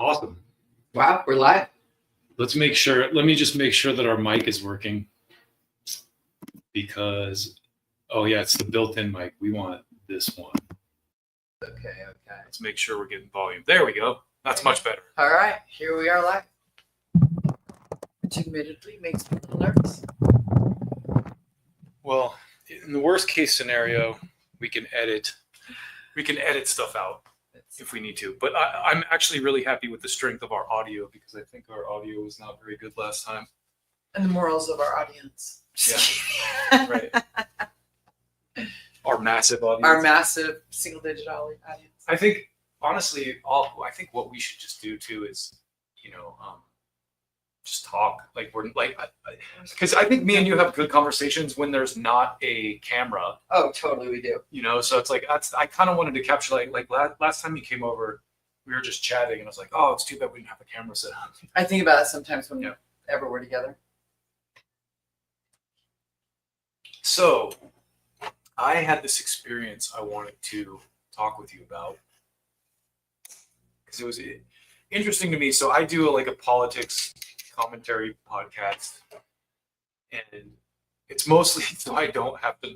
Awesome. Wow, we're live. Let me just make sure that our mic is working. Because, it's the built-in mic. We want this one. Okay. Let's make sure we're getting volume. There we go. That's much better. All right, here we are live. Which admittedly makes me a little nervous. Well, in the worst case scenario, we can edit stuff out if we need to. But I'm actually really happy with the strength of our audio because I think our audio was not very good last time. And the morals of our audience. Yeah. Right. Our massive audience. Our massive single-digit audience. I think, honestly, I think what we should just do too is, just talk. Because I think me and you have good conversations when there's not a camera. Oh, totally, we do. So it's like I kind of wanted to capture like last time you came over, we were just chatting, and I was like, oh, it's too bad we didn't have a camera set up. I think about it sometimes whenever we're together. So, I had this experience I wanted to talk with you about because it was interesting to me. So I do a politics commentary podcast, and it's mostly so I don't have to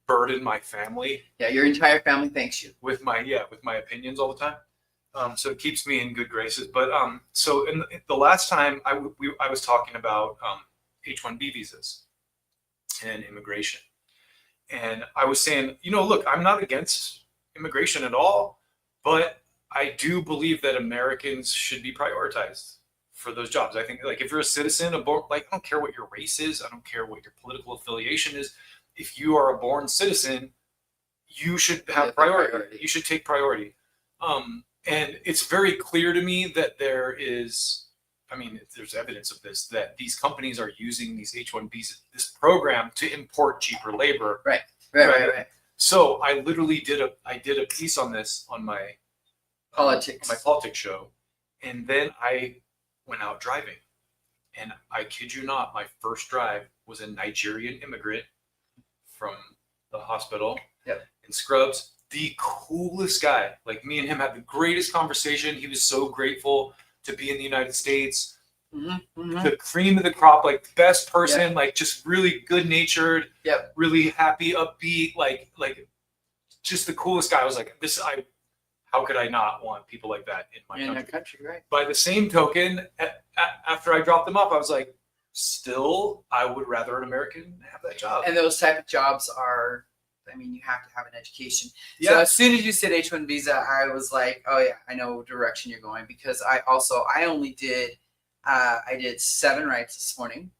burden my family. Yeah, your entire family thanks you with my opinions all the time. So it keeps me in good graces. But so in the last time I was talking about H-1B visas and immigration. And I was saying, look, I'm not against immigration at all, but I do believe that Americans should be prioritized for those jobs. I think if you're a citizen, I don't care what your race is. I don't care what your political affiliation is. If you are a born citizen, you should have priority. You should take priority. And it's very clear to me that there's evidence of this, that these companies are using these H-1Bs, this program, to import cheaper labor. Right. So I literally did a piece on this on my politics show, and then I went out driving, and I kid you not, my first drive was a Nigerian immigrant from the hospital in Scrubs. The coolest guy. Me and him had the greatest conversation. He was so grateful to be in the United States. Mm-hmm. The cream of the crop, best person, just really good natured, really happy, upbeat, just the coolest guy. I was like, how could I not want people like that in my country? Right. By the same token, after I dropped them off, I was like, still, I would rather an American have that job. And those type of jobs are, you have to have an education. Yeah. So as soon as you said H-1 visa, I was like, oh yeah, I know what direction you're going, because I did 7 rides this morning,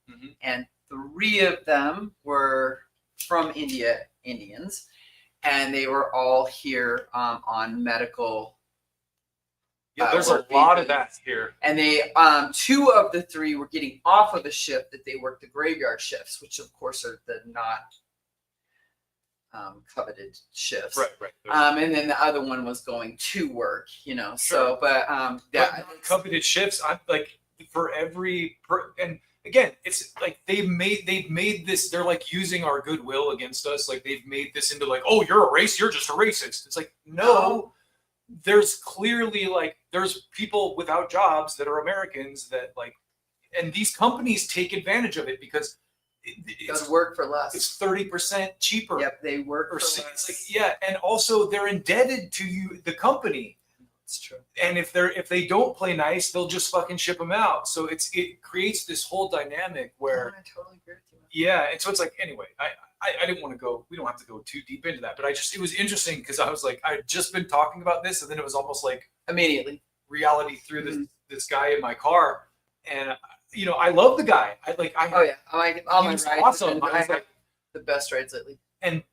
and 3 of them were from Indians, and they were all here on medical. Yeah, there's a lot of that here. And they 2 of the 3 were getting off of the shift that they worked the graveyard shifts, which of course are the not coveted shifts. Right. And then the other one was going to work, Sure. So, but coveted shifts. I'm for every and again, it's they've made this. They're using our goodwill against us. They've made this into oh, you're a race. You're just a racist. It's no. There's clearly there's people without jobs that are Americans that and these companies take advantage of it because. It's work for less. It's 30% cheaper. Yep, they work for less. And also they're indebted to you, the company. It's true. And if they don't play nice, they'll just fucking ship them out. So it creates this whole dynamic where. I totally agree with you. Yeah, and so it's anyway, I didn't want to go. We don't have to go too deep into that, but it was interesting because I was I'd just been talking about this, and then it was almost immediately reality through this guy in my car, and. I love the guy. All my rides. Awesome. I had the best rides lately.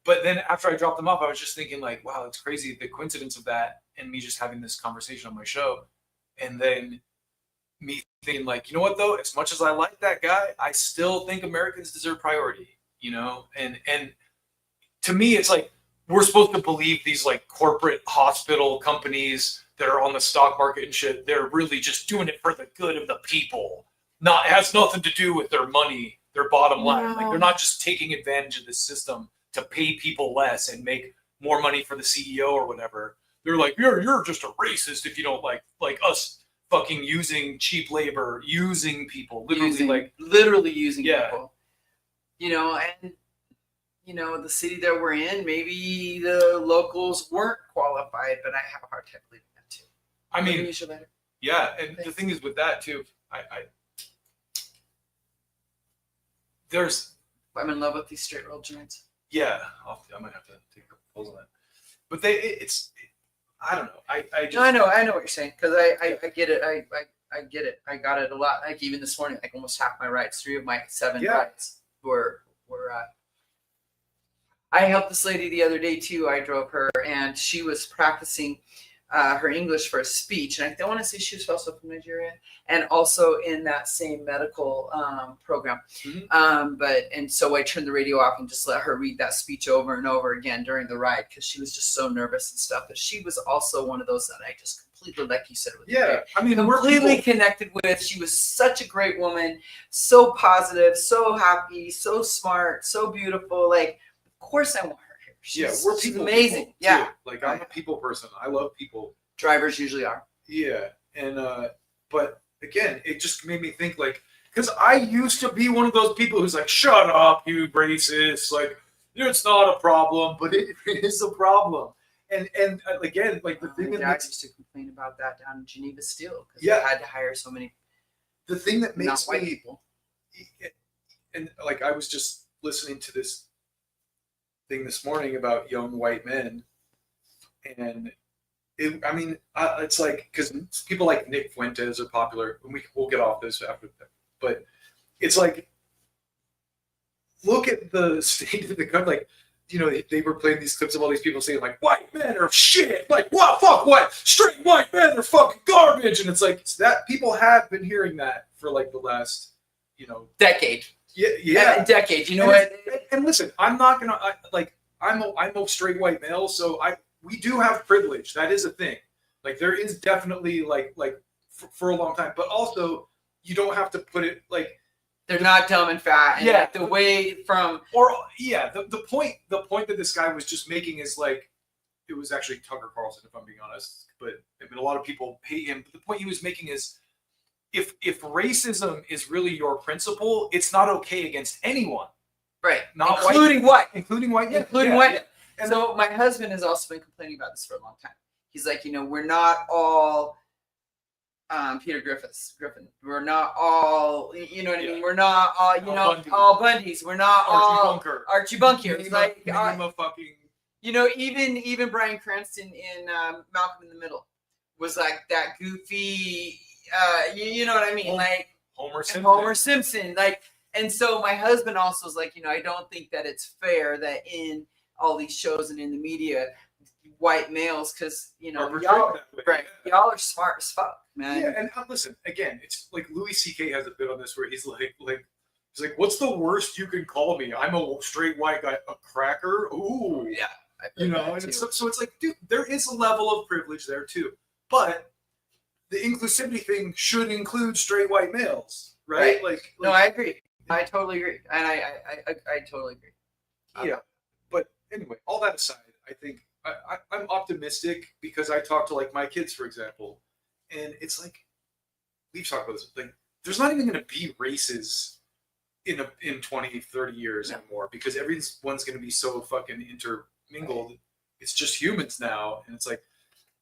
But then after I dropped them off, I was just thinking wow, it's crazy the coincidence of that and me just having this conversation on my show, and then me thinking you know what though, as much as I like that guy, I still think Americans deserve priority. And to me, it's we're supposed to believe these corporate hospital companies that are on the stock market and shit. They're really just doing it for the good of the people. It has nothing to do with their money, their bottom line. They're not just taking advantage of the system to pay people less and make more money for the CEO or whatever. They're you're just a racist if you don't like us fucking using cheap labor, using people, literally literally using Yeah. people. And the city that we're in, maybe the locals weren't qualified, but I have a hard time believing that too. I mean, Use your letter. yeah, and the thing is with that too, I'm in love with these straight roll joints. yeah, I might have to take a proposal on that. But I don't know. I just, No, I know what you're saying, because I get it. I get it. I got it a lot. Like even this morning, like almost half my rides, 3 of my 7 Yeah. rides were. I helped this lady the other day too. I drove her, and she was practicing her English for a speech, and I don't want to say she was also from Nigeria, and also in that same medical program. Mhm. So I turned the radio off and just let her read that speech over and over again during the ride, because she was just so nervous and stuff. But she was also one of those that I just completely, like you said, yeah, I mean, we're completely people. connected with. She was such a great woman, so positive, so happy, so smart, so beautiful. Like, of course I want her here. She's We're people. amazing. People, Yeah. too. Like I'm a people person. I love people. Drivers usually are. Yeah, and but again, it just made me think like, because I used to be one of those people who's like, shut up, you racist. Like, it's not a problem, but it is a problem. And again, like the thing My that dad makes used to complain about that down in Geneva Steel, because Yeah. they had to hire so many the thing that not makes white me people. and like I was just listening to this thing this morning about young white men, and it's like, because people like Nick Fuentes are popular, and we'll get off this after that, but it's like, look at the state of the country. Like, they were playing these clips of all these people saying like, white men are shit, like, what, fuck what, straight white men are fucking garbage, and it's like, that people have been hearing that for like the last Decade. yeah. Decade. You know And what? and listen, I'm not gonna I'm a straight white male, so we do have privilege. That is a thing. Like there is definitely like for a long time, but also you don't have to put it like They're not dumb and fat. And Yeah. like the way from the point that this guy was just making is like, it was actually Tucker Carlson, if I'm being honest, but I mean a lot of people hate him. But the point he was making is, if racism is really your principle, it's not okay against anyone, right, not including white. including white, Including yeah. white. And So my husband has also been complaining about this for a long time. He's like, we're not all Peter Griffin. We're not all, you know what I mean? We're not all, Bundy. all Bundys. We're not Archie all Bunker. Archie Bunkers. Like, Name a fucking even Bryan Cranston in Malcolm in the Middle was like that goofy, you know what I mean? Like Homer Simpson. Homer Simpson. Like, and so my husband also is like, I don't think that it's fair that in all these shows and in the media, white males, because Are portrayed y'all, that way. right, y'all are smart as fuck, man. Yeah, and listen, again, it's like Louis C.K. has a bit on this where he's like, what's the worst you can call me? I'm a straight white guy, a cracker. Ooh, Yeah, and so it's like, dude, there is a level of privilege there too, but the inclusivity thing should include straight white males, right? Like, no, I agree. I totally agree, and I totally agree. Yeah, but anyway, all that aside, I think I'm optimistic because I talk to like my kids, for example, and it's like, we've talked about this, like there's not even going to be races in 20, 30 years anymore, because everyone's going to be so fucking intermingled. Right. It's just humans now, and it's like,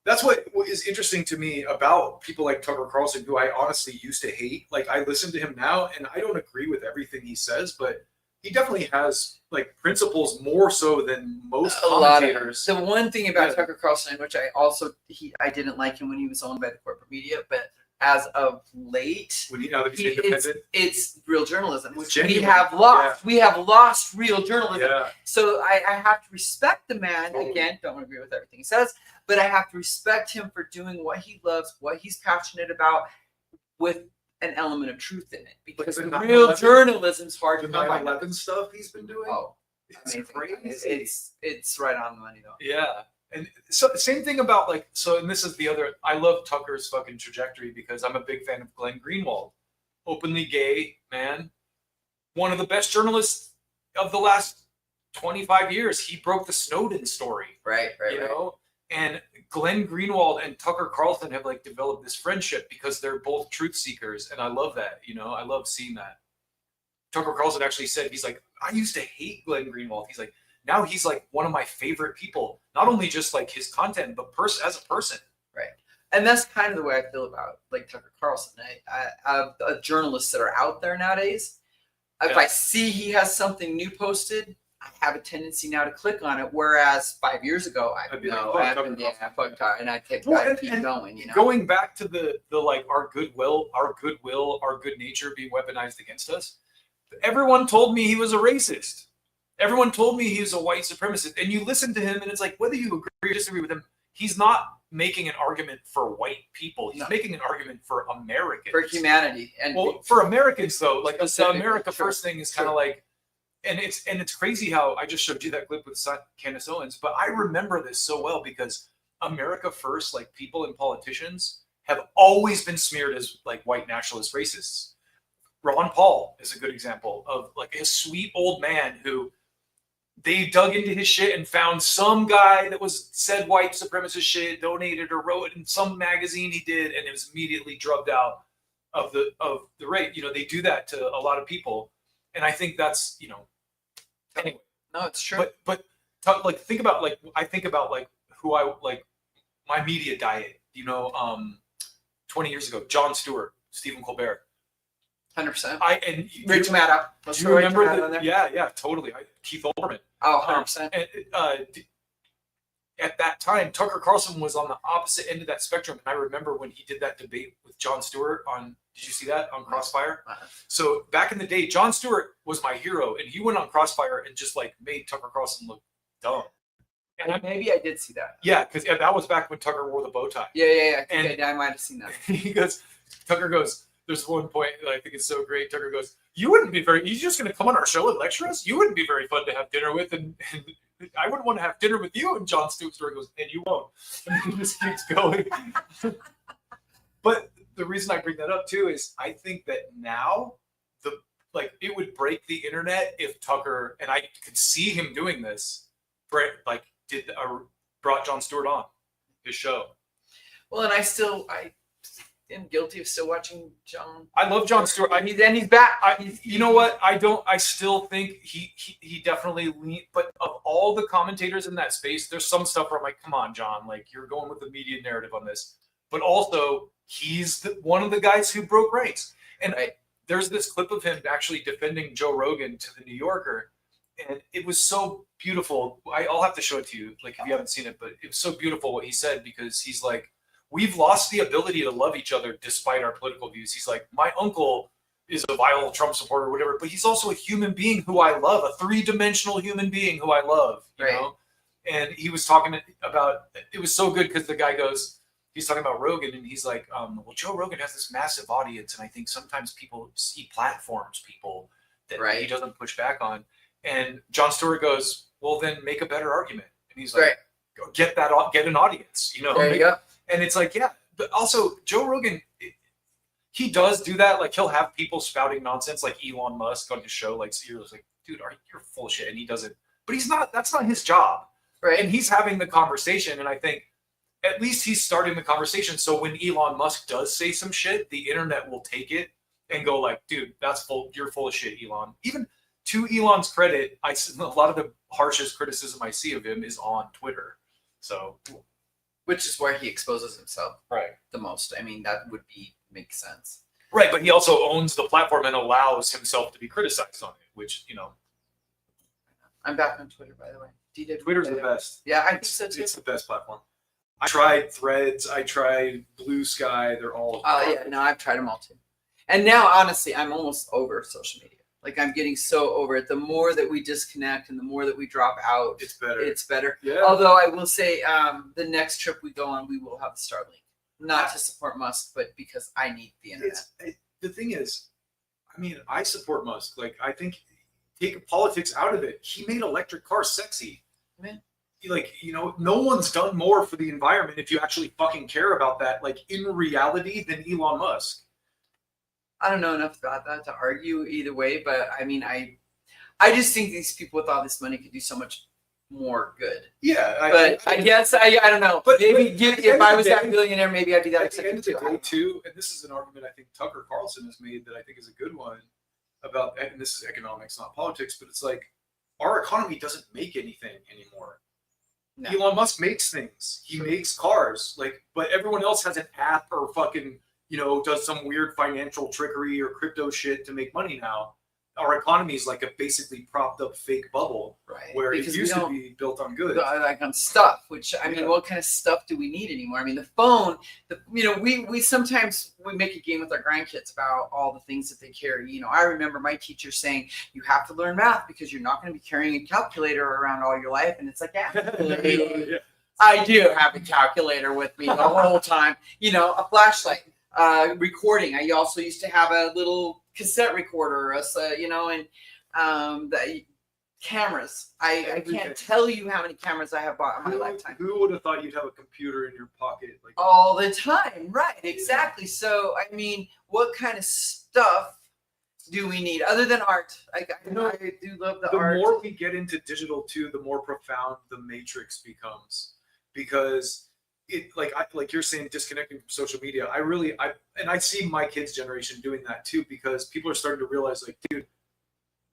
that's what is interesting to me about people like Tucker Carlson, who I honestly used to hate. Like, I listen to him now, and I don't agree with everything he says, but he definitely has like principles more so than most commentators. The one thing about Tucker Carlson, which I didn't like him when he was owned by the corporate media, but as of late, when now that he's independent, it's real journalism. It's we genuine. have lost. We have lost real journalism. Yeah. So I have to respect the man. Totally. Again, don't agree with everything he says, but I have to respect him for doing what he loves, what he's passionate about, with an element of truth in it. Because the real journalism's hard to come by. The 9/11 stuff he's been doing. Oh, it's amazing. Crazy. It's right on the money though. Yeah. And so same thing about like, so, and this is the other, I love Tucker's fucking trajectory because I'm a big fan of Glenn Greenwald. Openly gay man. One of the best journalists of the last 25 years. He broke the Snowden story. Right. You know? And Glenn Greenwald and Tucker Carlson have like developed this friendship because they're both truth seekers, and I love that. I love seeing that. Tucker Carlson actually said, he's like, I used to hate Glenn Greenwald. He's like, now he's like one of my favorite people, not only just like his content, but as a person. Right. And that's kind of the way I feel about like Tucker Carlson. Journalists that are out there nowadays, if I see he has something new posted, I have a tendency now to click on it. Whereas 5 years ago, I'd be like, and I'd keep going. Going back to the like our goodwill, our good nature being weaponized against us. Everyone told me he was a racist. Everyone told me he was a white supremacist. And you listen to him, and it's like, whether you agree or disagree with him, he's not making an argument for white people. He's making an argument for Americans. For humanity. And for Americans, though, like the America First thing is kind of like, and it's crazy how I just showed you that clip with Candace Owens, but I remember this so well because America First, like people and politicians, have always been smeared as like white nationalist racists. Ron Paul is a good example of like a sweet old man who they dug into his shit and found some guy that said white supremacist shit, donated or wrote in some magazine he did, and it was immediately drubbed out of the rate. They do that to a lot of people. And I think that's, anyway. No, it's true. But like, think about, like, I think about, like, who I, like, my media diet, 20 years ago, Jon Stewart, Stephen Colbert. 100%. Rich Maddow. Do you remember that? Yeah, totally. Keith Olbermann. Oh, 100%. At that time, Tucker Carlson was on the opposite end of that spectrum. And I remember when he did that debate with Jon Stewart did you see that on Crossfire? So back in the day, Jon Stewart was my hero, and he went on Crossfire and just like made Tucker Carlson look dumb. And maybe I did see that. Yeah, because that was back when Tucker wore the bow tie. Yeah. I might have seen that. Tucker goes, there's one point that I think is so great. Tucker goes, you're just going to come on our show and lecture us? You wouldn't be very fun to have dinner with, and I wouldn't want to have dinner with you. And Jon Stewart goes, and you won't. And he just keeps going. But the reason I bring that up too is I think that now it would break the internet if Tucker, and I could see him doing this, brought Jon Stewart on his show. Well, and I am guilty of still watching Jon. I love Jon Stewart. He's back. You know what? I still think he definitely leaned, but of all the commentators in that space, there's some stuff where I'm like, come on, Jon, like you're going with the media narrative on this. But also, he's one of the guys who broke ranks. And there's this clip of him actually defending Joe Rogan to the New Yorker. And it was so beautiful. I'll have to show it to you, like if you haven't seen it, but it was so beautiful what he said, because he's like, we've lost the ability to love each other despite our political views. He's like, my uncle is a vile Trump supporter or whatever, but he's also a human being who I love, a three-dimensional human being who I love, you know? And he was talking about, it was so good because the guy goes, he's talking about Rogan, and he's like, well, Joe Rogan has this massive audience, and I think sometimes he platforms people that he doesn't push back on. And Jon Stewart goes, well, then make a better argument. And he's like, go get an audience, There you go. And it's like, yeah, but also Joe Rogan, he does do that. Like he'll have people spouting nonsense, like Elon Musk on his show. Like you're like, dude, you're full of shit, and he doesn't. But he's not. That's not his job, right? And he's having the conversation, and I think at least he's starting the conversation. So when Elon Musk does say some shit, the internet will take it and go like, dude, you're full of shit, Elon. Even to Elon's credit, a lot of the harshest criticism I see of him is on Twitter. So. Which is where he exposes himself the most. I mean, that would make sense. Right, but he also owns the platform and allows himself to be criticized on it, which, I'm back on Twitter, by the way. Twitter's the best. Yeah, I think so too. It's the best platform. I tried Threads. I tried Blue Sky. They're all... Oh, yeah. No, I've tried them all too. And now, honestly, I'm almost over social media. Like, I'm getting so over it. The more that we disconnect and the more that we drop out, it's better. It's better. Yeah. Although I will say, the next trip we go on, we will have Starlink. Not to support Musk, but because I need the internet. The thing is, I mean, I support Musk. Like, I think take politics out of it. He made electric cars sexy. Man. Like, no one's done more for the environment if you actually fucking care about that, like, in reality, than Elon Musk. I don't know enough about that to argue either way, but I mean, I just think these people with all this money could do so much more good. Yeah, But I guess I don't know. But- Maybe but at the if end I of was the that day- billionaire, maybe I'd be that at the end accepted of the too. day, too, and this is an argument I think Tucker Carlson has made that I think is a good one about, and this is economics, not politics, but it's like our economy doesn't make anything anymore. No. Elon Musk makes things. He makes cars, like, but everyone else has an app or fucking, does some weird financial trickery or crypto shit to make money now. Our economy is like a basically propped up fake bubble Right. where Because it we used to don't- be built on goods. like on stuff, which I mean, Yeah. what kind of stuff do we need anymore? I mean, the phone, we sometimes we make a game with our grandkids about all the things that they carry. I remember my teacher saying you have to learn math because you're not going to be carrying a calculator around all your life, and it's like, yeah. I do have a calculator with me the whole time. A flashlight, recording. I also used to have a little cassette recorder, and the cameras. I Everything. can't tell you how many cameras I have bought in my lifetime. Who would have thought you'd have a computer in your pocket? Like, All the time, right? Exactly. So, I mean, what kind of stuff do we need other than art? I do love the art. more we get into digital too, the more profound the matrix becomes, because it like you're saying, disconnecting from social media. I see my kids' generation doing that too, because people are starting to realize, like, dude,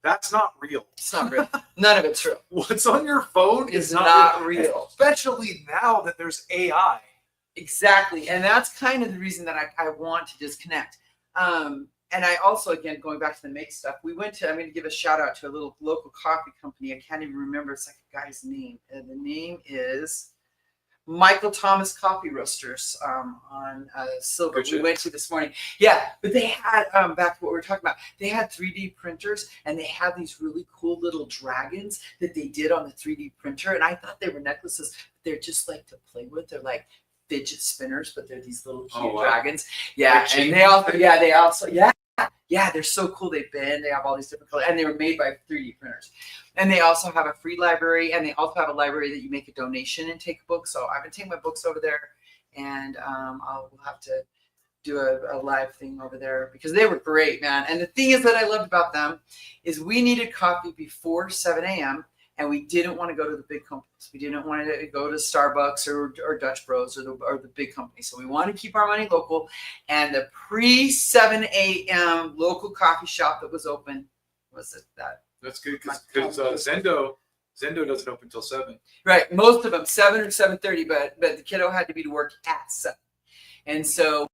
that's not real. It's not real. None of it's real. What's on your phone It's is not real. especially now that there's AI. Exactly. And that's kind of the reason that I want to disconnect. And I also, again, going back to the make stuff, I'm going to give a shout out to a little local coffee company. I can't even remember. It's like a guy's name. And the name is Michael Thomas Coffee Roasters on Silver. Good We shit. went to this morning. Yeah, but they had, back to what we were talking about, they had 3D printers, and they had these really cool little dragons that they did on the 3D printer. And I thought they were necklaces, but they're just like to play with. They're like fidget spinners, but they're these little cute wow. dragons. Yeah, Like and they're so cool. They bend. They have all these different colors, and they were made by 3D printers. And they also have a free library, and they also have a library that you make a donation and take a book. So I've been taking my books over there, and we'll have to do a live thing over there because they were great, man. And the thing is that I loved about them is we needed coffee before 7 a.m. and we didn't want to go to the big companies. We didn't want to go to Starbucks or Dutch Bros or the big companies. So we want to keep our money local. And the pre-7 a.m. local coffee shop that was open was that. That's good, because Zendo doesn't open till 7. Right, most of them 7 or 7:30, but the kiddo had to be to work at 7. And so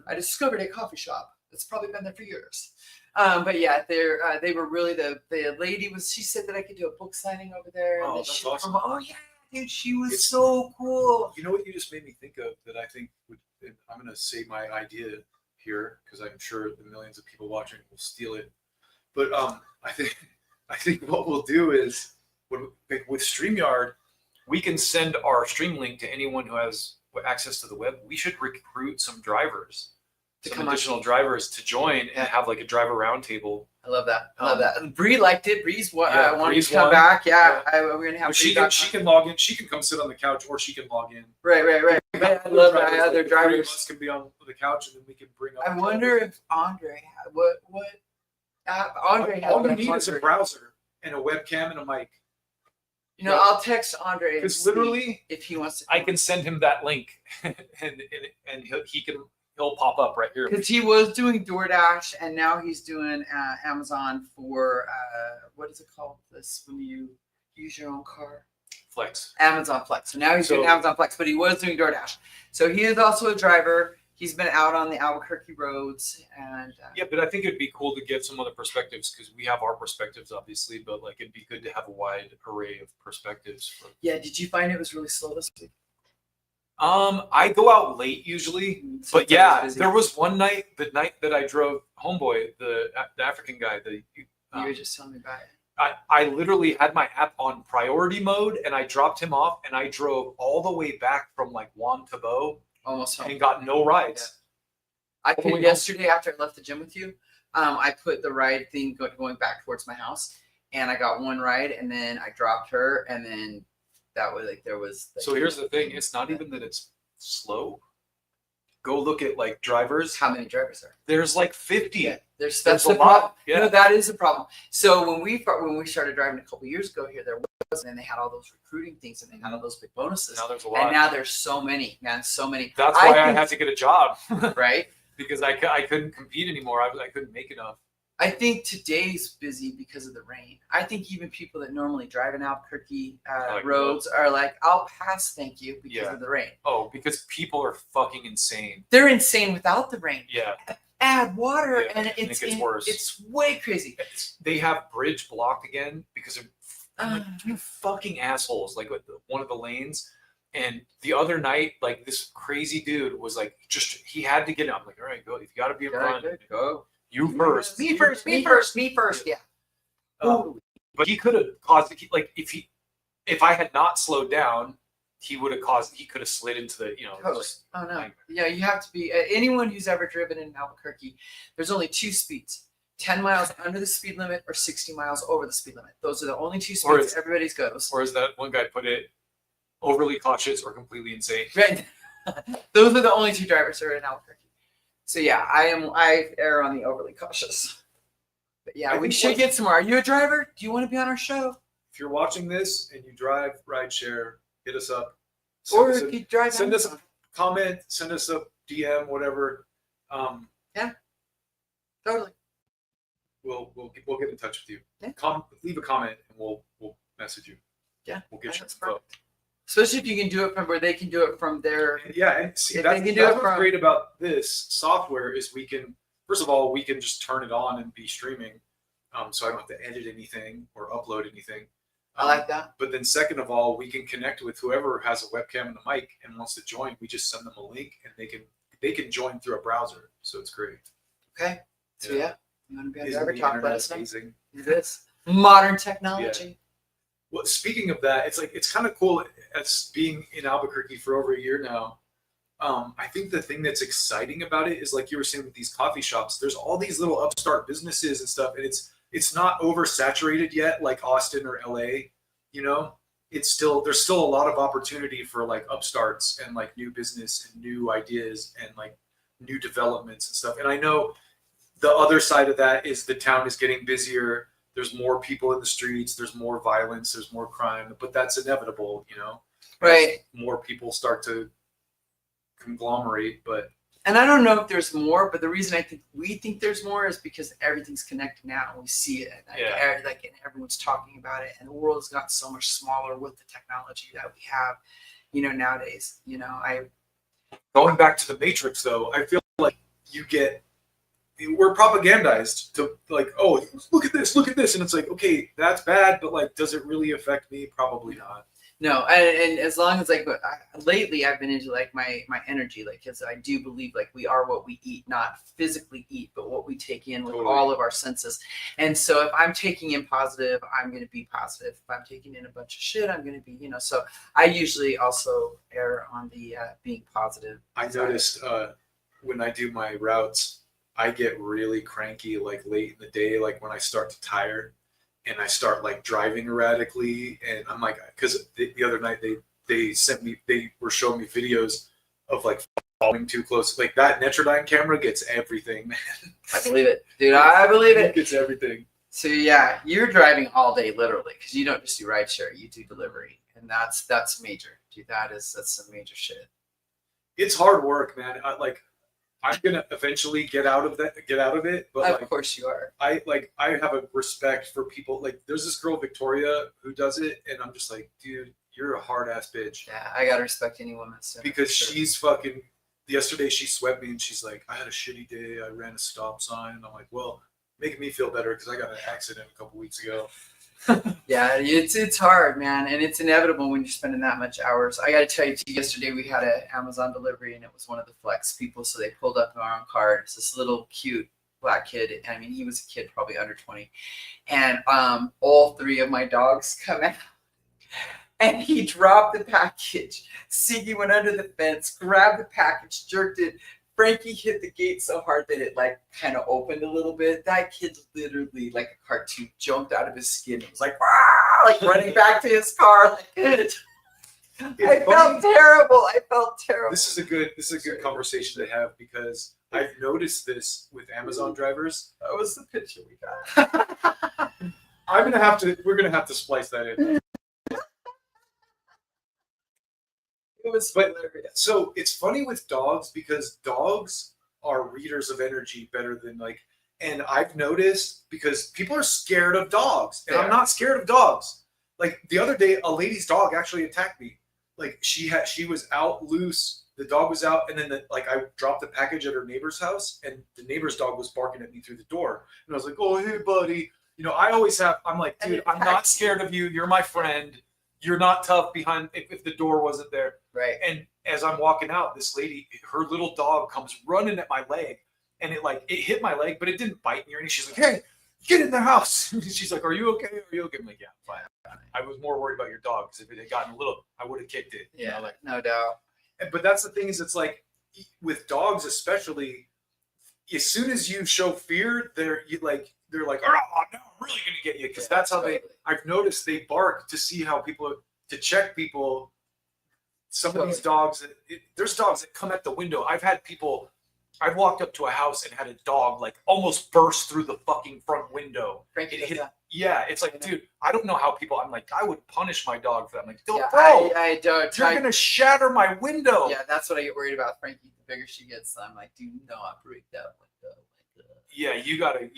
I discovered a coffee shop that's probably been there for years. But yeah, they were really the lady she said that I could do a book signing over there. Oh, and that's she awesome. Oh yeah, dude, she was so cool. You know what you just made me think of that I think I'm going to say my idea here, because I'm sure the millions of people watching will steal it. But I think what we'll do is with StreamYard, we can send our stream link to anyone who has access to the web. We should recruit some drivers, additional drivers to join and have like a driver roundtable. I love that. And Bree liked it. Bree's wanted Bree's to come won. back. Yeah, we're gonna have. But she can log in. She can come sit on the couch, or she can log in. Right. But I love that other Like, the three of drivers. us can be on the couch, and then we can bring up. I wonder if Andre had what Andre had. All we need is a browser and a webcam and a mic. I'll text Andre and Because see literally, if he wants to. I can send him that link, and he'll pop up right here. Because he was doing DoorDash and now he's doing Amazon for what is it called? This when you use your own car. Flex. Amazon Flex. So now he's doing Amazon Flex, but he was doing DoorDash. So he is also a driver. He's been out on the Albuquerque roads and Yeah, but I think it'd be cool to get some other perspectives, because we have our perspectives, obviously, but like it'd be good to have a wide array of perspectives. yeah. Did you find it was really slow this week? I go out late usually, So but it's yeah, always busy. there was one night, the night that I drove Homeboy, the African guy, You were just telling me about it. I literally had my app on priority mode, and I dropped him off, and I drove all the way back from like Juan Tabo Almost home. and got no rides. I all the could way home. yesterday after I left the gym with you. I put the ride thing going back towards my house, and I got one ride, and then I dropped her, and then that was like there was. So here's the thing: it's not even that it's slow; go look at like drivers. How many drivers are? There's like 50. Yeah, that's There's the a problem. lot. Yeah. No, that is a problem. So when we started driving a couple years ago here, there was, and they had all those recruiting things, and they had all those big bonuses. Now there's a lot. And now there's so many, man, so many. That's why I think- had to get a job. right. Because I couldn't compete anymore. I couldn't make enough. I think today's busy because of the rain. I think even people that normally drive in Albuquerque Like, roads are like, I'll pass, thank you, because Yeah. of the rain. Oh, because people are fucking insane. They're insane without the rain. Yeah. Add water, Yeah, and and it it's gets worse. It's way crazy. They have bridge blocked again because of like, Uh. you fucking assholes. Like with one of the lanes. And the other night, like this crazy dude was like, he had to get in. I'm like, all right, go. If you got to be in front, Go. you first. Me first. Me first. Me first. Yeah. But he could have caused like if I had not slowed down, he could have slid into the Totally. just- Oh no. like- Yeah, you have to be. Anyone who's ever driven in Albuquerque, there's only two speeds: 10 miles under the speed limit or 60 miles over the speed limit. Those are the only two Or speeds is- everybody's goes. or as that one guy put it, overly cautious or completely insane. Right. Those are the only two drivers that are in Albuquerque. So yeah, I err on the overly cautious. But yeah, I we think should what- get some more. Are you a driver? Do you want to be on our show? If you're watching this and you drive rideshare, hit us up. Or if you drive send us a Amazon. comment, send us a DM, whatever. Totally. We'll get in touch with you. Yeah. Leave a comment and we'll message you. Yeah, We'll get you that's info. perfect. Especially if you can do it from where they can do it from their. Yeah, and see If that's, they can do that's it what's from- great about this software is we can first of all we can just turn it on and be streaming, so I don't have to edit anything or upload anything. I like that. But then second of all, we can connect with whoever has a webcam and a mic and wants to join. We just send them a link and they can join through a browser. So it's great. Okay. So Yeah. yeah, you want to be on Isn't driver the talk? Let internet us know. amazing? It is modern technology. Well, speaking of that, it's kind of cool as being in Albuquerque for over a year now. I think the thing that's exciting about it is like you were saying with these coffee shops, there's all these little upstart businesses and stuff, and it's not oversaturated yet like Austin or LA. There's still a lot of opportunity for like upstarts and like new business and new ideas and like new developments and stuff. And I know the other side of that is the town is getting busier. There's more people in the streets. There's more violence. There's more crime. But that's inevitable, Right. As more people start to conglomerate. But And I don't know if there's more, but the reason we think there's more is because everything's connected now. We see it, and Yeah. and everyone's talking about it, and the world has gotten so much smaller with the technology that we have, nowadays. going back to the Matrix, though, I feel like we're propagandized to like, oh, look at this, and it's like, okay, that's bad, but like, does it really affect me? Probably not. No, and as long as lately I've been into like my energy, like because I do believe like we are what we eat, not physically eat, but what we take in with Totally. all of our senses. And so if I'm taking in positive, I'm going to be positive. If I'm taking in a bunch of shit, I'm going to be, So I usually also err on the being positive. I noticed when I do my routes, I get really cranky like late in the day, like when I start to tire and I start like driving erratically. And I'm like, because the other night they were showing me videos of like following too close. Like that Netrodyne camera gets everything, man. I believe it, dude. I believe It it. gets everything. So yeah, you're driving all day, literally, because you don't just do rideshare, you do delivery, and that's major, dude. That's some major shit. It's hard work, man. I'm gonna eventually get out of it, but Of like, course you are. I have a respect for people. Like there's this girl Victoria who does it, and I'm just like, dude, you're a hard ass bitch. Yeah, I gotta respect any woman. So Because for sure. she's fucking. Yesterday she swept me, and she's like, I had a shitty day. I ran a stop sign, and I'm like, well, making me feel better because I got in an accident a couple weeks ago. Yeah, it's hard, man, and it's inevitable when you're spending that much hours. I got to tell you, too, yesterday we had an Amazon delivery, and it was one of the flex people. So they pulled up in our own car. It's this little cute black kid. I mean, he was a kid, probably under 20, and all three of my dogs come out. And he dropped the package. Siggy went under the fence, grabbed the package, jerked it. Frankie hit the gate so hard that it like kind of opened a little bit. That kid literally, like a cartoon, jumped out of his skin. It was like, "Wah!" like running back to his car. Like, I felt terrible. I felt terrible. This is a good conversation to have because I've noticed this with Amazon drivers. That was the picture we got. We're gonna have to splice that in. It was But hilarious. so it's funny with dogs because dogs are readers of energy better than like, and I've noticed because people are scared of dogs, and They I'm are. not scared of dogs. Like the other day, a lady's dog actually attacked me. Like she was out loose. The dog was out, and then I dropped the package at her neighbor's house, and the neighbor's dog was barking at me through the door, and I was like, "Oh, hey, buddy." You know, I'm like, And dude, it I'm not attacked scared of you. You're my friend. You're not tough behind if the door wasn't there. Right. And as I'm walking out, this lady, her little dog comes running at my leg, and it hit my leg, but it didn't bite me or anything. She's like, "Hey, get in the house." She's like, "Are you okay? Are you okay?" I'm like, "Yeah, I'm fine." I was more worried about your dog because if it had gotten a little, I would have kicked it. You Yeah, know, like, no doubt. but that's the thing is, it's like with dogs especially, as soon as you show fear, they're like, "Oh, no, I'm really gonna get you," because that's how they. I've noticed they bark to see how people to check people. Some of these dogs, there's dogs that come at the window. I've walked up to a house and had a dog like almost burst through the fucking front window. Frankie It does hit, that. yeah, it's like, dude, I don't know how people. I'm like, I would punish my dog for that. I'm like, Yeah, bro, I don't. you're gonna shatter my window. Yeah, that's what I get worried about, Frankie. The bigger she gets, I'm like, do not break that window. Yeah, you gotta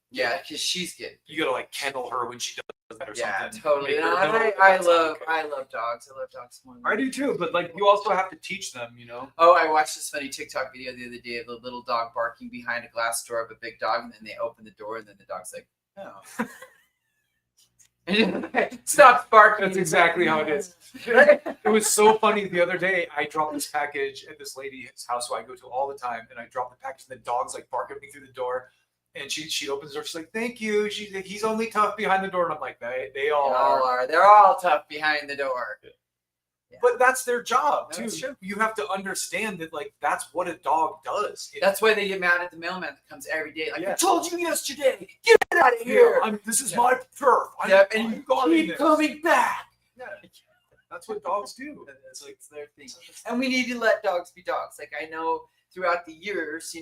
Yeah, because she's getting. like kennel her when she does that or Yeah, something. totally. Make And her know I that's not love okay. I love dogs. I love dogs more. I do too, but like you also have to teach them, you know. Oh, I watched this funny TikTok video the other day of the little dog barking behind a glass door of a big dog, and then they open the door, and then the dog's like, "Oh." Stop barking. That's exactly how it is. It was so funny the other day. I dropped this package at this lady's house who I go to all the time, and I dropped the package, and the dog's like barking at me through the door. And she opens the door. She's like, "Thank you." She's like, "He's only tough behind the door," and I'm like, "They all are." They're all tough behind the door. Yeah. But that's their job too. That's true. You have to understand that, like, that's what a dog does. That's why they get mad at the mailman that comes every day. Like, Yeah. I told you yesterday, get out of here. This is Yeah. my turf. Yeah, and I'm you guarding keep this. coming back. Yeah. That's what dogs do. It's like it's their thing. And we need to let dogs be dogs. Like I know throughout the years,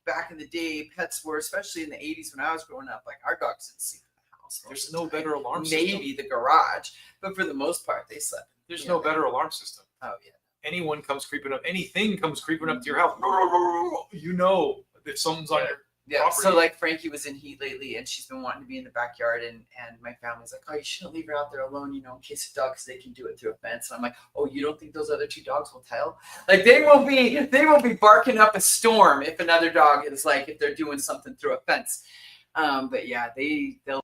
back in the day, pets were, especially in the 80s when I was growing up, like our dogs didn't sleep in the house. There's no better alarm system. Maybe the garage, but for the most part, they slept. There's no better alarm system. Oh yeah. Anything comes creeping up to your house. You know if someone's on your Yeah. property. So like Frankie was in heat lately, and she's been wanting to be in the backyard, and my family's like, "Oh, you shouldn't leave her out there alone, in case of dogs, they can do it through a fence." And I'm like, "Oh, you don't think those other two dogs will tell? Like they will be barking up a storm if another dog is like if they're doing something through a fence." But yeah, they'll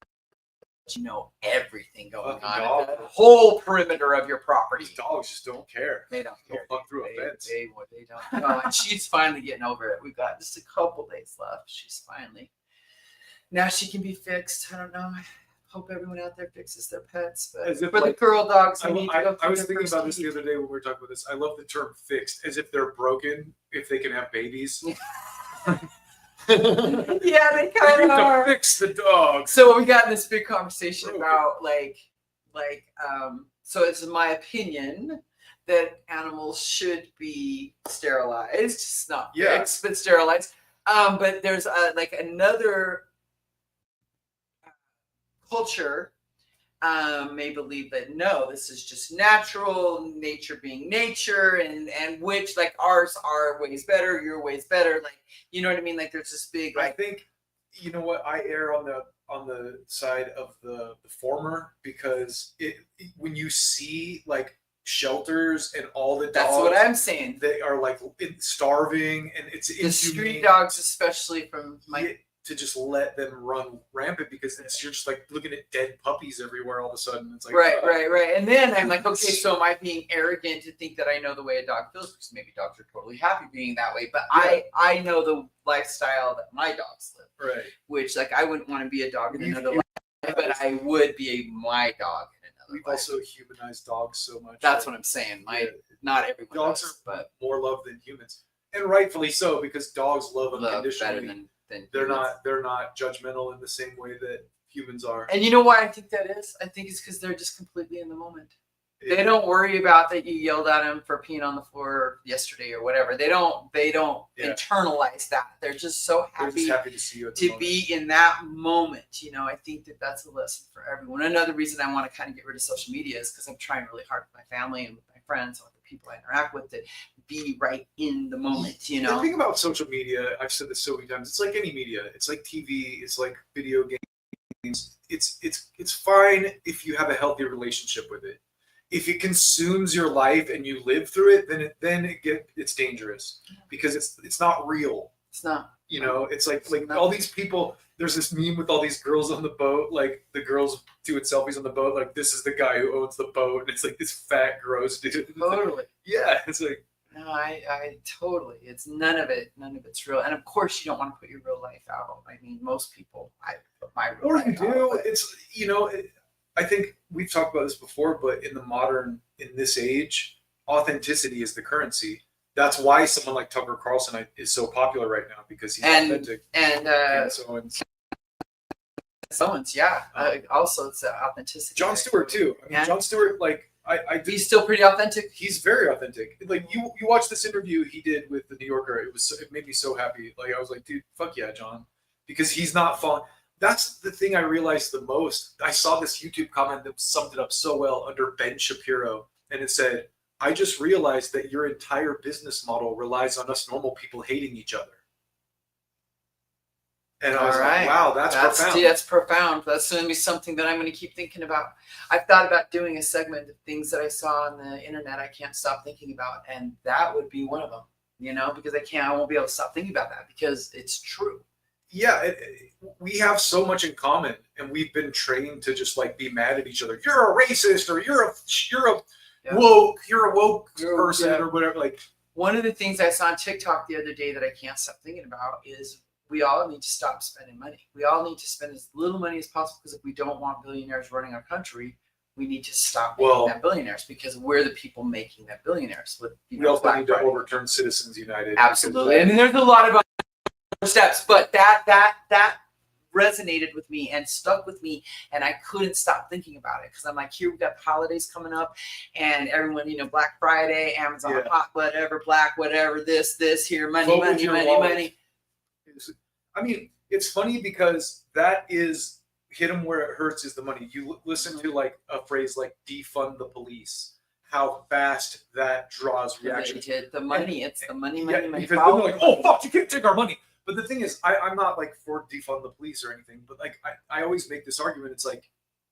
let you know everything going Fucking on, dog. the whole perimeter of your property. These dogs just don't care. They don't They'll care. fuck through a They fence. don't. No, and she's finally getting over it. We've got just a couple days left. She's finally now she can be fixed. I don't know. I hope everyone out there fixes their pets. But As if, for the like, girl dogs, I, we need to go I through was their thinking first about this the heat. other day when we were talking about this. I love the term "fixed," as if they're broken if they can have babies. Yeah, they We kind need of to are. fix the dogs. So we got in this big conversation Broken. about so it's my opinion that animals should be sterilized, just not Yeah. fixed, but sterilized. But there's another culture may believe that no, this is just natural, nature being nature, and which like ours are ways better, your ways better, like you know what I mean? Like there's this big I like think you know what I err on the side of the former because when you see like shelters and all the dogs that's what I'm saying. they are like starving and it's The street inhumane dogs, especially from my to just let them run rampant because you're just like looking at dead puppies everywhere all of a sudden. It's like right. And then I'm like, okay, so am I being arrogant to think that I know the way a dog feels? Because maybe dogs are totally happy being that way. But Yeah. I know the lifestyle that my dogs live, right. which like I wouldn't want to be a dog in We've another life, but I would be my dog in another We've life. also humanized dogs so much. That's that- what I'm saying. yeah, Not everyone dogs does, are but more loved than humans, and rightfully so because dogs love love unconditionally. better than they're humans. they're not judgmental in the same way that humans are. And you know why I think that is? I think it's because they're just completely in the moment. They don't worry about that you yelled at them for peeing on the floor yesterday or whatever. They don't Yeah. internalize that. They're just so They're happy just happy to see you at the to moment. be in that moment. You know, I think that that's a lesson for everyone. Another reason I want to kind of get rid of social media is because I'm trying really hard with my family and with my friends and with the people I interact with to be right in the moment, you The know? thing about social media, I've said this so many times, it's like any media. It's like TV, it's like video games. It's fine if you have a healthy relationship with it. If it consumes your life and you live through it, then it's dangerous because it's not real. It's not. You know, it's like all these people. There's this meme with all these girls on the boat, like the girls doing selfies on the boat, like this is the guy who owns the boat, and it's like this fat, gross dude. Totally. Yeah, it's like No, I totally. It's none of it's real. And of course, you don't want to put your real life out. I mean, most people, I put my real or life you do. out. But It's I think we've talked about this before, but in this age, authenticity is the currency. That's why someone like Tucker Carlson is so popular right now because he's authentic. and And so someone's, yeah. Also, it's authenticity. John Stewart too. I mean, Yeah. John Stewart, like I do. He's still pretty authentic. He's very authentic. Like you watch this interview he did with the New Yorker. It made me so happy. Like I was like, dude, fuck yeah, John, because he's not falling. That's the thing I realized the most. I saw this YouTube comment that summed it up so well under Ben Shapiro, and it said, "I just realized that your entire business model relies on us normal people hating each other." And I was like, wow, that's profound. Yeah, that's profound. That's going to be something that I'm going to keep thinking about. I've thought about doing a segment of things that I saw on the internet I can't stop thinking about, and that would be one of them. You know, because I won't be able to stop thinking about that because it's true. Yeah, we have so much in common, and we've been trained to just like be mad at each other. You're a racist, or you're a woke person, or whatever. Like one of the things I saw on TikTok the other day that I can't stop thinking about is we all need to stop spending money. We all need to spend as little money as possible because if we don't want billionaires running our country, we need to stop making that billionaires because we're the people making that billionaires. With we also need to overturn Citizens United. Absolutely, and there's a lot of other steps, but that resonated with me and stuck with me, and I couldn't stop thinking about it because I'm like, here we got the holidays coming up, and everyone, you know, Black Friday, Amazon, hot whatever, black whatever, this here, money. I mean, it's funny because that is hit them where it hurts is the money. You listen to like a phrase like defund the police, how fast that draws reaction. The money, it's the money. Because they're like, oh fuck, you can't take our money. But the thing is, I'm not like for defund the police or anything, but like I always make this argument. It's like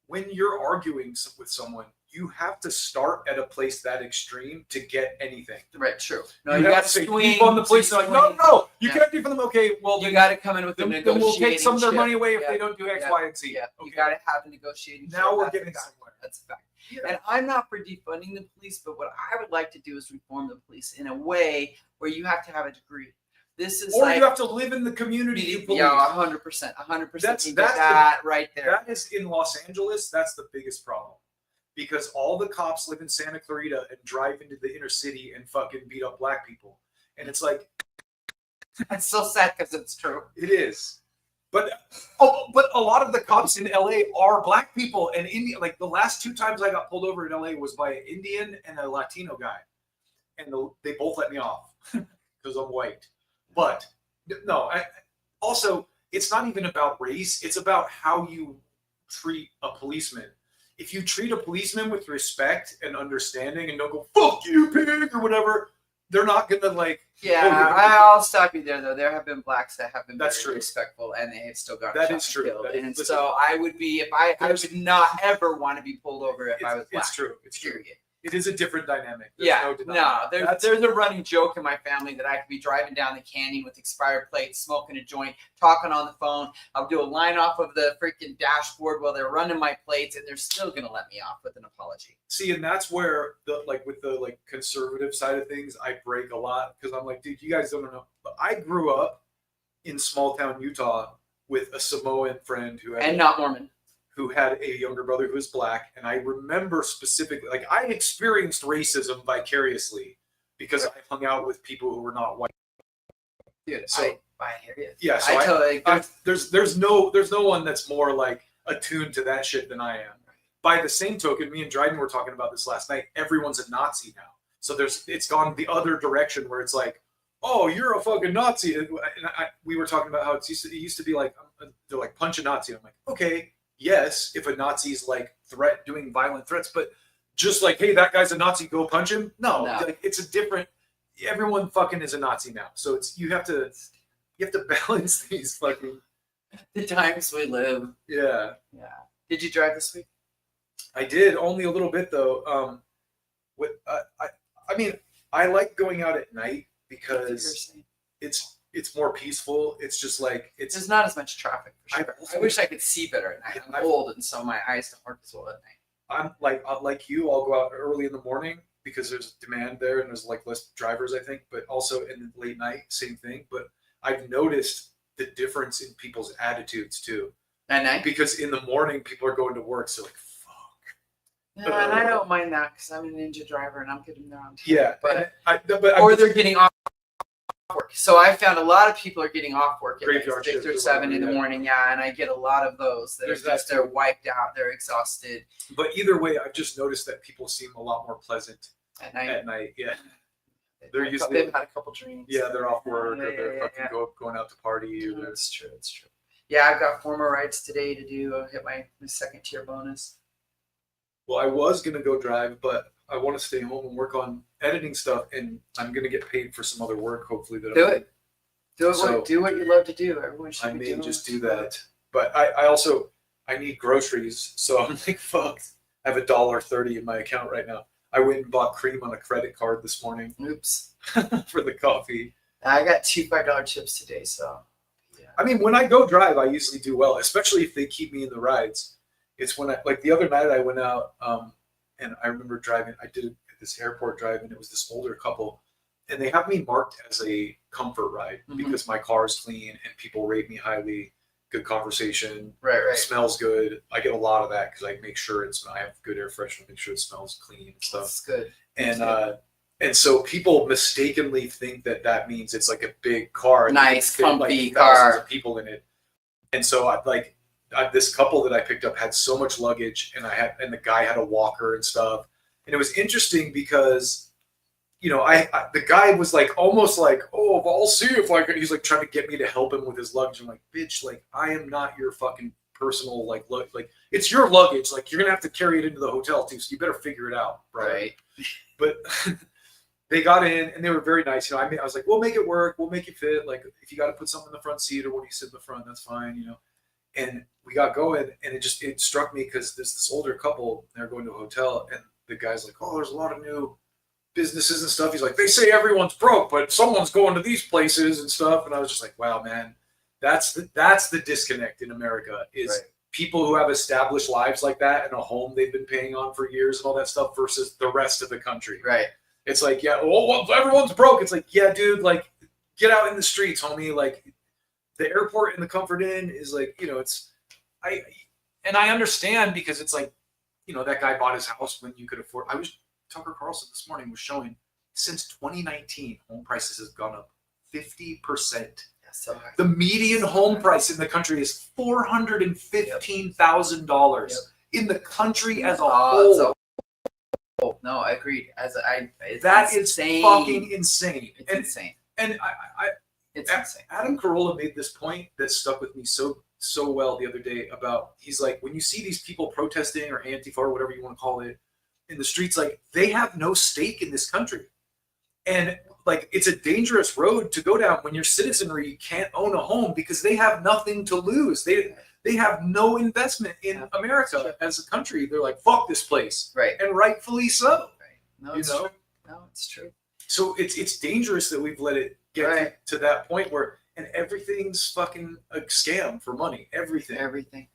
when you're arguing with someone, you have to start at a place that extreme to get anything. Right, true. No, you got to say defund the police. Like, no, you can't defund them. Okay, well, you got to come in with the negotiating. Then we'll take some of their money away if they don't do X, Y, and Z. Yeah, okay. You got to have a negotiating. Now we're getting somewhere. That's a fact. Yeah. And I'm not for defunding the police, but what I would like to do is reform the police in a way where you have to have a degree. This is or you have to live in the community. Yeah, 100%, 100%. That's that right there. That is in Los Angeles. That's the biggest problem because all the cops live in Santa Clarita and drive into the inner city and fucking beat up black people. And it's like, it's so sad because it's true. It is. But a lot of the cops in LA are black people and Indian. Like the last 2 times I got pulled over in LA was by an Indian and a Latino guy, and they both let me off because I'm white. But no, also it's not even about race. It's about how you treat a policeman. If you treat a policeman with respect and understanding, and don't go "fuck you, pig" or whatever, they're not gonna like. Yeah, I'll stop you there though. There have been blacks that have been very respectful, and they have still got that is true. And so I would be if I would not ever want to be pulled over if I was black. It's true. It's period. True. It is a different dynamic. There's there's a running joke in my family that I could be driving down the canyon with expired plates, smoking a joint, talking on the phone. I'll do a line off of the freaking dashboard while they're running my plates, and they're still gonna let me off with an apology. See, and that's where with the conservative side of things, I break a lot because I'm like, dude, you guys don't know. But I grew up in small town Utah with a Samoan friend not Mormon. Who had a younger brother who was black. And I remember specifically, like I experienced racism vicariously because I hung out with people who were not white. Dude, so I hear you. Yeah, so there's no one that's more like attuned to that shit than I am. by the same token, me and Dryden were talking about this last night. Everyone's a Nazi now. So it's gone the other direction where it's like, oh, you're a fucking Nazi. And we were talking about how it used to be like, they're like, punch a Nazi. I'm like, okay, yes, if a Nazi's like doing violent threats, but just like, hey, that guy's a Nazi, go punch him. No. Like, it's a different, everyone fucking is a Nazi now. So you have to balance these fucking. The times we live. Yeah. Yeah. Did you drive this week? I did, only a little bit though. I mean, I like going out at night because it's more peaceful. It's just like there's not as much traffic. For sure. I wish I could see better at night. I'm old, and so my eyes don't work as well at night. I'm like you. I'll go out early in the morning because there's demand there and there's like less drivers, I think. But also in the late night, same thing. But I've noticed the difference in people's attitudes too. At night, because in the morning people are going to work, so like. No, and I don't mind that because I'm a ninja driver and I'm getting there on time. Yeah, or they're getting off work. So I found a lot of people are getting off work at graveyard 6 or 7 in the morning. Yeah, and I get a lot of those that are just they're wiped out, they're exhausted. But either way, I've just noticed that people seem a lot more pleasant at night. Yeah, they've had a couple drinks. Yeah, they're off work or they're fucking going out to party. Or It's true. Yeah, I've got 4 more rides today to do. I'll hit my second tier bonus. Well, I was going to go drive, but I want to stay home and work on editing stuff, and I'm going to get paid for some other work, hopefully. Do what you love to do. Everyone should I may just do that. But I need groceries, so I'm like, fuck. I have $1.30 in my account right now. I went and bought cream on a credit card this morning. Oops. For the coffee. I got 2 $5 chips today, so. Yeah. I mean, when I go drive, I usually do well, especially if they keep me in the rides. It's when like the other night I went out and I remember driving. I did this airport drive, and it was this older couple, and they have me marked as a comfort ride because my car is clean and people rate me highly. Good conversation, right. Smells good. I get a lot of that because I make sure I have good air freshener, make sure it smells clean and stuff. That's good. And so people mistakenly think that means it's like a big car, nice, comfy like car, of people in it. And so this couple that I picked up had so much luggage, and the guy had a walker and stuff. And it was interesting because, the guy was like, almost like, oh, I'll see if I can. He's like trying to get me to help him with his luggage. I'm like, bitch, like I am not your fucking personal like it's your luggage. Like you're gonna have to carry it into the hotel too, so you better figure it out, right? But they got in and they were very nice. I was like, we'll make it work. We'll make it fit. Like if you got to put something in the front seat or when you sit in the front, that's fine, And we got going, and it struck me because there's this older couple. They're going to a hotel, and the guy's like, "Oh, there's a lot of new businesses and stuff." He's like, "They say everyone's broke, but someone's going to these places and stuff." And I was just like, "Wow, man, that's the disconnect in America is people who have established lives like that and a home they've been paying on for years and all that stuff versus the rest of the country." Right. It's like, yeah, well, everyone's broke. It's like, yeah, dude, like, get out in the streets, homie. Like, the airport and the Comfort Inn is like, I understand because it's like, that guy bought his house when you could afford. Tucker Carlson this morning was showing since 2019, home prices has gone up 50%. So the median home price in the country is $415,000 in the country as a whole. No, I agreed. That is insane. Fucking insane. It's insane. And it's insane. Adam Carolla made this point that stuck with me so well the other day about, he's like, when you see these people protesting or Antifa or whatever you want to call it in the streets, like they have no stake in this country. And like, it's a dangerous road to go down when your citizenry can't own a home because they have nothing to lose. They have no investment in America as a country. They're like, fuck this place. Right. And rightfully so. Right. No, it's true. No, it's true. So it's dangerous that we've let it get to that point where, and everything's fucking a scam for money. Everything.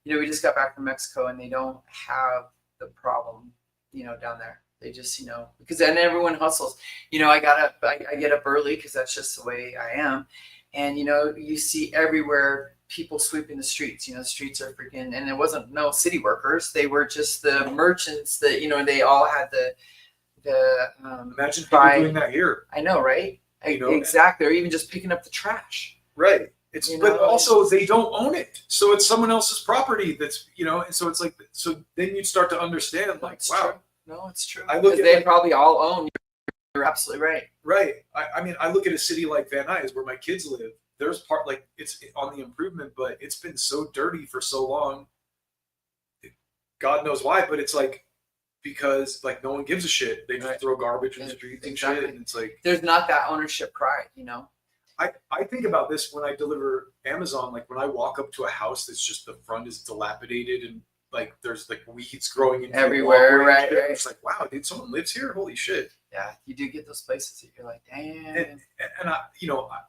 We just got back from Mexico and they don't have the problem, down there. They just, because then everyone hustles. I get up early because that's just the way I am. And, you see everywhere people sweeping the streets. The streets are freaking, and it wasn't no city workers. They were just the merchants that, they all had the imagine people doing that here. I know, right? Exactly. Or even just picking up the trash. Right. It's You but know, also they don't own it, so it's someone else's property. That's and so it's like so then you start to understand like It's wow, true. No, it's true. I look Because at, they like- probably all own. You're absolutely right. right. I mean I look at a city like Van Nuys where my kids live. There's part like it's on the improvement, but it's been so dirty for so long. God knows why, but it's like because like no one gives a shit. They just Right. throw garbage in the Yeah, streets and exactly. shit, and it's like. There's not that ownership pride, you know. I think about this when I deliver Amazon. Like when I walk up to a house that's just the front is dilapidated and like there's like weeds growing in Everywhere, right, right. It's like wow, dude, someone lives here. Holy shit! Yeah, you do get those places that you're like, damn. And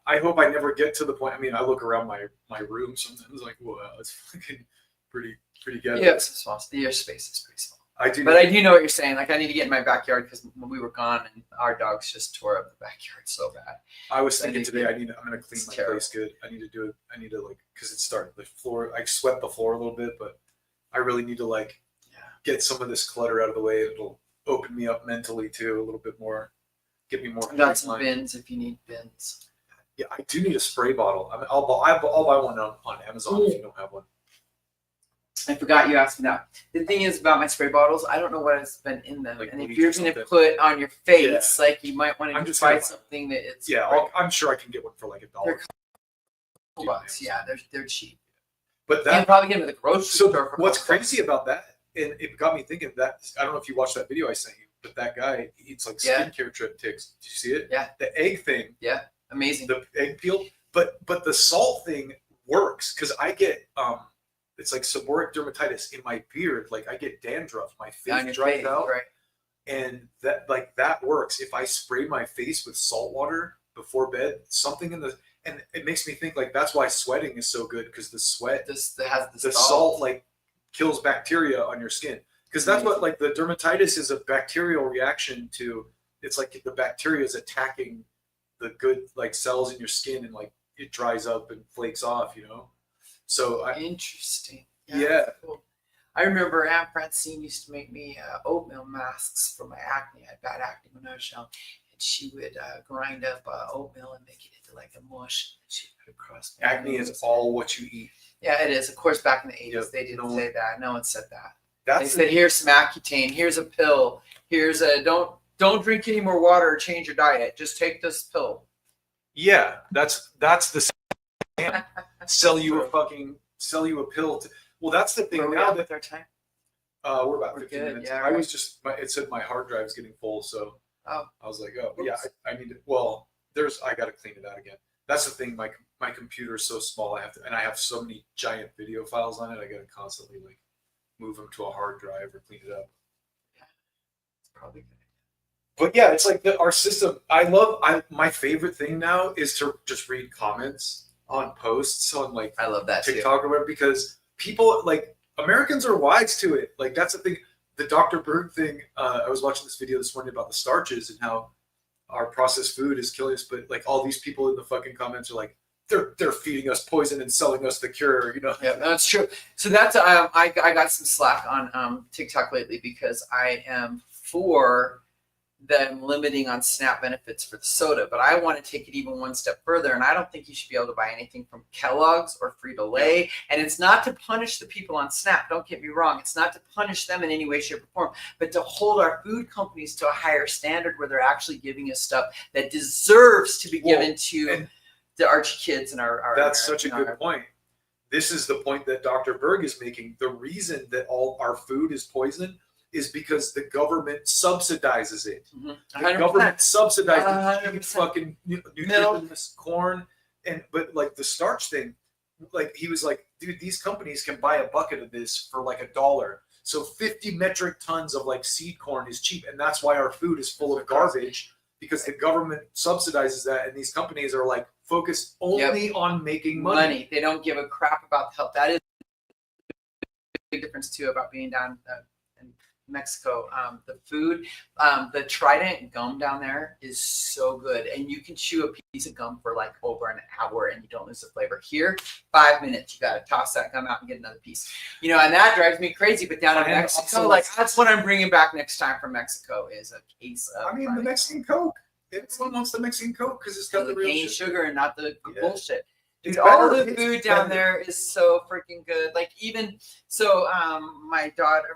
I hope I never get to the point. I mean, I look around my room sometimes like, wow, it's fucking pretty ghetto. You have some small. Your space is pretty small. I do. But I do know what you're saying. Like I need to get in my backyard because when we were gone and our dogs just tore up the backyard so bad. I was I thinking need to today. get- I'm gonna clean it's my terrible. place good. I need to do it. I need to like because it started the floor. I swept the floor a little bit, but I really need to like Yeah. get some of this clutter out of the way. It'll open me up mentally too a little bit more. Get me more. I got some streamlined. bins if you need bins. Yeah, I do need a spray bottle. I mean, I'll buy one on Amazon if you don't have one. I forgot you asked me that. The thing is about my spray bottles, I don't know what has been in them. Like and if bleach you're or going to something. put on your face, like you might want I'm to just buy gonna buy- something that it's Yeah, right. I'm sure I can get one for like $1. They're Dude, $2. Amazon. Yeah, they're cheap. But You can that probably get them at the grocery so store. For what's $4. crazy about that, and it got me thinking that I don't know if you watched that video I sent you, but that guy eats like Yeah. skincare ticks. Did you see it? Yeah. The egg thing. Amazing. The egg peel, but the salt thing works because I get it's like seborrheic dermatitis in my beard. Like I get dandruff, my On face your dries face, out, right? and that works. If I spray my face with salt water before bed, something in the and it makes me think like that's why sweating is so good because the sweat, This has the salt like kills bacteria on your skin because that's what like the dermatitis is a bacterial reaction to. It's like the bacteria is attacking the good like cells in your skin and like it dries up and flakes off, So Interesting. Yeah. Cool. I remember Aunt Francine used to make me oatmeal masks for my acne. I had bad acne when I was young. And she would grind up oatmeal and make it into like a mush. And she'd put it across my acne nose. is all what you eat. Yeah, it is. Of course, back in the 80s, Yep. they didn't No say that. No one said that. They That's said, here's some Accutane. Here's a pill. Here's a don't drink any more water or change your diet. Just take this pill. yeah. That's the scam. Sell you a pill. Well, that's the thing Where we now at that with our time? we're about We're 15 good, minutes. yeah, I right. was just it said my hard drive's getting full, so Oh. I was like, oh yeah, Oops. I need to. Well, I got to clean it out again. That's the thing. My computer is so small. I have so many giant video files on it. I got to constantly like move them to a hard drive or clean it up. It's probably good. But yeah, it's like our system. My favorite thing now is to just read comments on posts on like I love that too. TikTok or whatever because people like Americans are wise to it. Like that's the thing. The Dr. Berg thing. I was watching this video this morning about the starches and how our processed food is killing us. But like all these people in the fucking comments are like, they're feeding us poison and selling us the cure. Yeah, that's true. So that's I got some slack on TikTok lately because I am for them limiting on SNAP benefits for the soda, but I want to take it even one step further, and I don't think you should be able to buy anything from Kellogg's or Frito-Lay, and it's not to punish the people on SNAP, don't get me wrong, it's not to punish them in any way, shape, or form, but to hold our food companies to a higher standard where they're actually giving us stuff that deserves to be given to and the Archie kids and our that's such a our- good point. This is the point that Dr. Berg is making. The reason that all our food is poison is because the government subsidizes it. Mhm. The 100%. government subsidizes 100%. fucking nutritious corn but like the starch thing, like he was like, dude, these companies can buy a bucket of this for like $1. So 50 metric tons of like seed corn is cheap, and that's why our food is full of garbage because the government subsidizes that, and these companies are like focused only on making money. They don't give a crap about the health. That is a big difference too about being down in Mexico. The food, the Trident gum down there is so good, and you can chew a piece of gum for like over an hour and you don't lose the flavor. Here, 5 minutes, you got to toss that gum out and get another piece. And that drives me crazy. But down in And Mexico, also- like that's what I'm bringing back next time from Mexico is a case of. I mean, the Trident. Mexican Coke. Everyone wants the Mexican Coke because it's got the the real cane shit. sugar and not the Yeah. bullshit. Dude, It's all better. the It's food down better. there is so freaking good. Like even so, my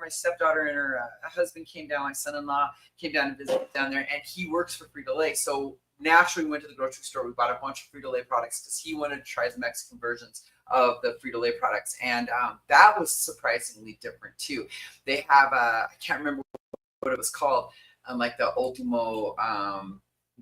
stepdaughter, and her husband came down. My son-in-law came down to visit down there, and he works for Frito-Lay. So naturally, we went to the grocery store. We bought a bunch of Frito-Lay products because he wanted to try the Mexican versions of the Frito-Lay products, and that was surprisingly different too. They have I can't remember what it was called, like the Ultimo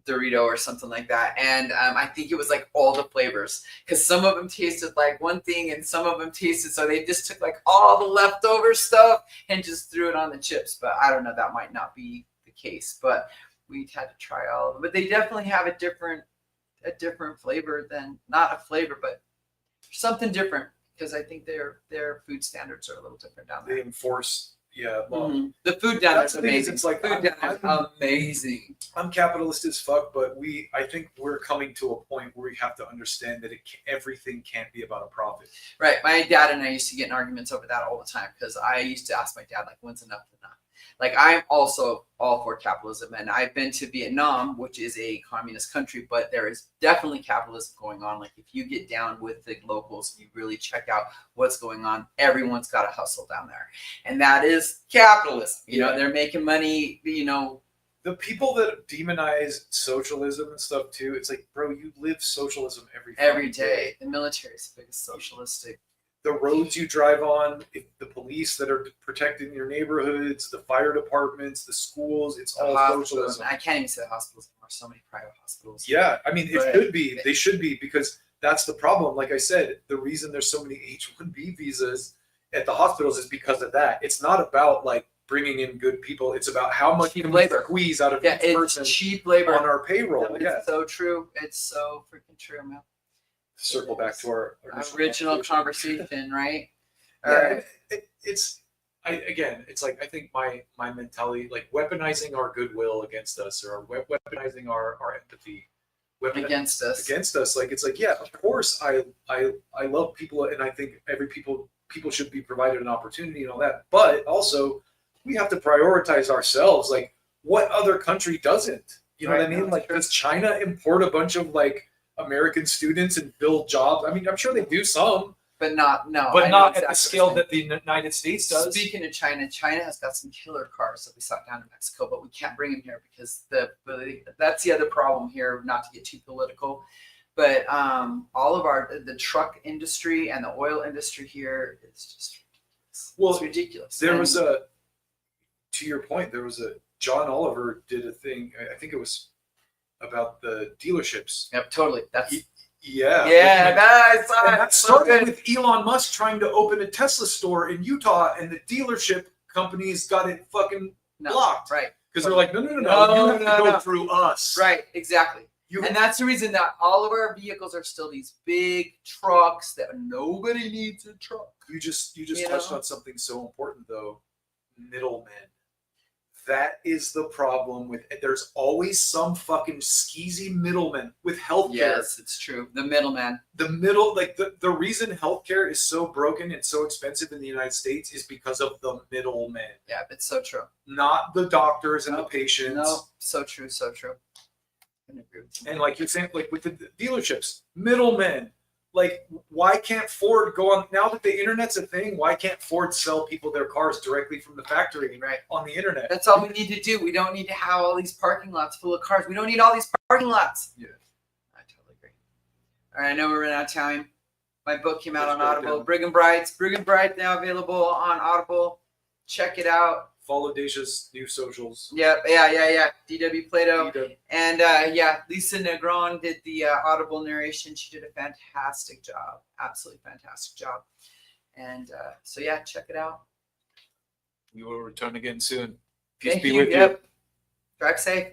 Dorito or something like that, and I think it was like all the flavors, because some of them tasted like one thing and some of them tasted, so they just took like all the leftover stuff and just threw it on the chips. But I don't know, that might not be the case, but we had to try all of them. But they definitely have a different flavor, than not a flavor, but something different, because I think their food standards are a little different down They there. enforce, well, The food down That's there's the thing, amazing. it's like, food down there's I'm- amazing. I'm capitalist as fuck, but I think we're coming to a point where we have to understand that everything can't be about a profit. Right. My dad and I used to get in arguments over that all the time, because I used to ask my dad, like, when's enough enough? Like, I'm also all for capitalism, and I've been to Vietnam, which is a communist country, but there is definitely capitalism going on. Like, if you get down with the locals and you really check out what's going on, everyone's got to hustle down there. And that is capitalism. You know, they're making money, The people that demonize socialism and stuff too, it's like, bro, you live socialism every every fucking day. The military is the biggest socialistic. The roads you drive on, the police that are protecting your neighborhoods, the fire departments, the schools, it's all Hospitals. socialism. I can't even say the hospitals anymore. So many private hospitals. Yeah, I mean, it Right. should be. They should be, because that's the problem. Like I said, the reason there's so many H-1B visas at the hospitals is because of that. It's not about like bringing in good people. It's about how much Cheap can we labor. squeeze out of Yeah, each person it's cheap labor. on our payroll. It's Yeah. so true. It's so freaking true, man. Circle back to our Original conversation, right? All Yeah, right. it's like, I think my mentality, like weaponizing our goodwill against us, or weaponizing our empathy Against us. like, it's like, yeah, of course I love people, and I think people should be provided an opportunity and all that, but also we have to prioritize ourselves. Like, what other country doesn't? You know what I Right, mean? no, Like, does China import a bunch of like American students and build jobs? I mean, I'm sure they do some, But not no. But I know not at exactly the what scale you're that the United States saying. does. Speaking of China, China has got some killer cars that we saw down in Mexico, but we can't bring them here because that's the other problem here. Not to get too political, but all of the truck industry and the oil industry here is just ridiculous. Well, it's ridiculous. there And- was to your point, there was John Oliver did a thing, I think it was about the dealerships. Yep, totally. That's Yeah. I saw And it. that So started good. with Elon Musk trying to open a Tesla store in Utah, and the dealership companies got it fucking No, blocked. right, Because they're like, no, No, you have no, to go no. through us. right, exactly. You, And that's the reason that all of our vehicles are still these big trucks that nobody needs a truck. you just You touched know? on something so important, though. Middlemen. That is the problem with it. There's always some fucking skeezy middleman with healthcare. Yes, it's true. The middleman. The middle, like the reason healthcare is so broken and so expensive in the United States is because of the middlemen, Yeah, it's so true. not the doctors and the Nope. patients. No, so true, so true. I can agree with you. And like you're saying, like with the dealerships, middlemen. Like, why can't Ford go on, now that the internet's a thing? Why can't Ford sell people their cars directly from the factory Right. on the internet? That's all we need to do. We don't need to have all these parking lots full of cars. We don't need all these parking lots. Yeah. I totally agree. All right, I know we're running out of time. My book came out Let's on go Audible. down. Brig and Bright now available on Audible. Check it out. Follow Dacia's new socials. Yep, yeah. DW Plato. DW. And Lisa Negron did the Audible narration. She did a fantastic job. Absolutely fantastic job. And check it out. We will return again soon. Peace Thank be you. with you. Yep. Drive safe.